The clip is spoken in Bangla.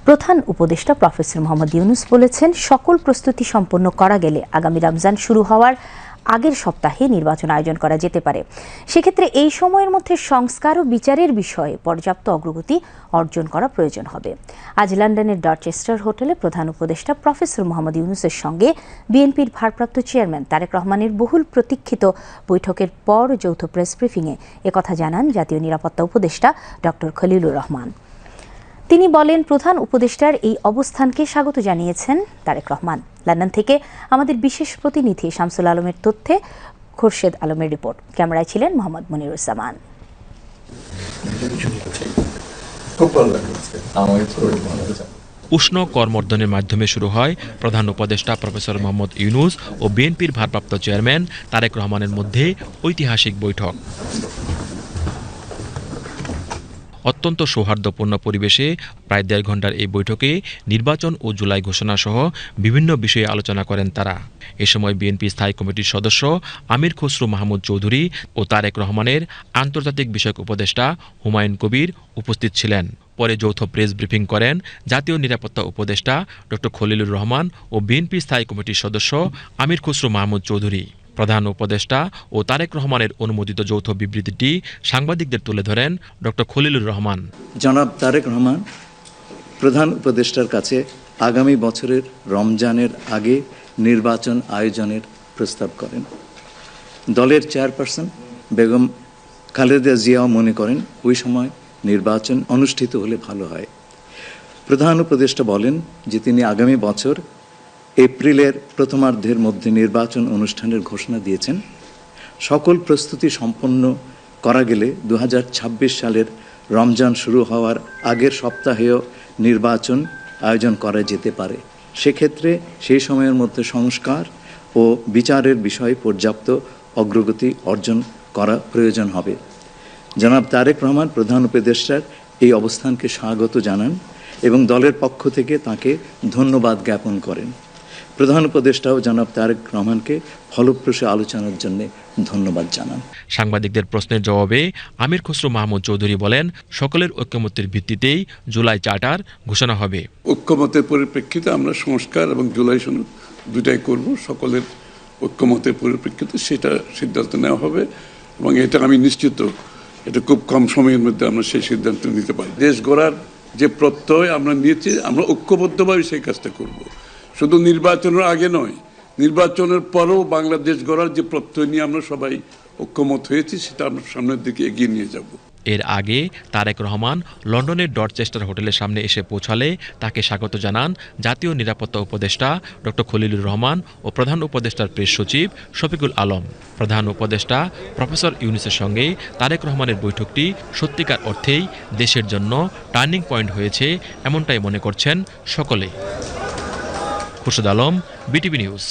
প্রধান উপদেষ্টা প্রফেসর মোহাম্মদ ইউনূস বলেছেন, সকল প্রস্তুতি সম্পন্ন করা গেলে আগামী রমজান শুরু হওয়ার আগের সপ্তাহে নির্বাচন আয়োজন করা যেতে পারে। সেক্ষেত্রে এই সময়ের মধ্যে সংস্কার ও বিচারের বিষয়ে পর্যাপ্ত অগ্রগতি অর্জন করা প্রয়োজন হবে। আজ লন্ডনের ডরচেস্টার হোটেলে প্রধান উপদেষ্টা প্রফেসর মোহাম্মদ ইউনূসের সঙ্গে বিএনপির ভারপ্রাপ্ত চেয়ারম্যান তারেক রহমানের বহুল প্রতীক্ষিত বৈঠকের পর যৌথ প্রেস ব্রিফিংয়ে একথা জানান জাতীয় নিরাপত্তা উপদেষ্টা ডক্টর খলিলুর রহমান। তিনি বলেন, প্রধান উপদেষ্টার এই অবস্থানকে স্বাগত জানিয়েছেন তারেক রহমান। লন্ডন থেকে আমাদের বিশেষ প্রতিনিধি শামসুল আলমের তথ্যে খোরশেদ আলমের রিপোর্ট। ক্যামেরায় ছিলেন মোহাম্মদ মনিরুজ্জামান। উষ্ণ করমর্দনের মাধ্যমে শুরু হয় প্রধান উপদেষ্টা প্রফেসর মোহাম্মদ ইউনূস ও বিএনপির ভারপ্রাপ্ত চেয়ারম্যান তারেক রহমানের মধ্যে ঐতিহাসিক বৈঠক। অত্যন্ত সৌহার্দ্যপূর্ণ পরিবেশে প্রায় ১.৫ ঘণ্টার এই বৈঠকে নির্বাচন ও জুলাই ঘোষণা সহ বিভিন্ন বিষয়ে আলোচনা করেন তারা। এ সময় বিএনপি স্থায়ী কমিটির সদস্য আমির খসরু মাহমুদ চৌধুরী ও তারেক রহমানের আন্তর্জাতিক বিষয়ক উপদেষ্টা হুমায়ুন কবির উপস্থিত ছিলেন। পরে যৌথ প্রেস ব্রিফিং করেন জাতীয় নিরাপত্তা উপদেষ্টা ডক্টর খলিলুর রহমান ও বিএনপি স্থায়ী কমিটির সদস্য আমির খসরু মাহমুদ চৌধুরী। প্রধান উপদেষ্টা ও তারেক রহমানের অনুমোদিত যৌথ বিবৃতিটি সাংবাদিকদের তুলে ধরেন ডক্টর খলিলুর রহমান। জনাব তারেক রহমান প্রধান উপদেষ্টার কাছে আগামী বছরের রমজানের আগে নির্বাচন আয়োজনের প্রস্তাব করেন। দলের চেয়ারপারসন বেগম খালেদা জিয়াও মনে করেন ওই সময় নির্বাচন অনুষ্ঠিত হলে ভালো হয়। প্রধান উপদেষ্টা বলেন যে তিনি আগামী বছর এপ্রিলের প্রথমার্ধের মধ্যে নির্বাচন অনুষ্ঠানের ঘোষণা দিয়েছেন। সকল প্রস্তুতি সম্পন্ন করা গেলে ২০২৬ সালের রমজান শুরু হওয়ার আগের সপ্তাহেও নির্বাচন আয়োজন করা যেতে পারে। সেক্ষেত্রে সেই সময়ের মধ্যে সংস্কার ও বিচারের বিষয়ে পর্যাপ্ত অগ্রগতি অর্জন করা প্রয়োজন হবে। জনাব তারেক রহমান প্রধান উপদেষ্টার এই অবস্থানকে স্বাগত জানান এবং দলের পক্ষ থেকে তাকে ধন্যবাদ জ্ঞাপন করেন। প্রধান উপদেষ্টাও জনাব তারেক রহমানকে ফলপ্রসূ আলোচনার জন্য ধন্যবাদ জানান। সাংবাদিকদের প্রশ্নের জবাবে আমির খসরু মাহমুদ চৌধুরী বলেন, সকলের ঐক্যমত্যের ভিত্তিতেই জুলাই চার্টার ঘোষণা হবে। ঐক্যমতের পরিপ্রেক্ষিতে আমরা সংস্কার এবং জুলাই সনদ দুটাই করব। সকলের ঐক্যমতের পরিপ্রেক্ষিতে সেটা সিদ্ধান্ত নেওয়া হবে এবং এটা আমি নিশ্চিত এটা খুব কম সময়ের মধ্যে আমরা সেই সিদ্ধান্ত নিতে পারি। দেশ গড়ার যে প্রত্যয় আমরা নিয়েছি, আমরা ঐক্যবদ্ধভাবে সেই কাজটা করব। শুধু নির্বাচনের আগে নয়, নির্বাচনের পরেও বাংলাদেশ গড়ার যে প্রত্যয় নিয়ে আমরা সবাই ঐক্যমত হয়েছি সেটা আমরা সামনের দিকে এগিয়ে নিয়ে যাব। এর আগে তারেক রহমান লন্ডনের ডরচেস্টার হোটেলের সামনে এসে পৌঁছালে তাকে স্বাগত জানান জাতীয় নিরাপত্তা উপদেষ্টা ডক্টর খলিলুর রহমান ও প্রধান উপদেষ্টার প্রেস সচিব শফিকুল আলম। প্রধান উপদেষ্টা প্রফেসর ইউনূসের সঙ্গে তারেক রহমানের বৈঠকটি সত্যিকার অর্থেই দেশের জন্য টার্নিং পয়েন্ট হয়েছে, এমনটাই মনে করছেন সকলে। Khorshed Alam, BTV news.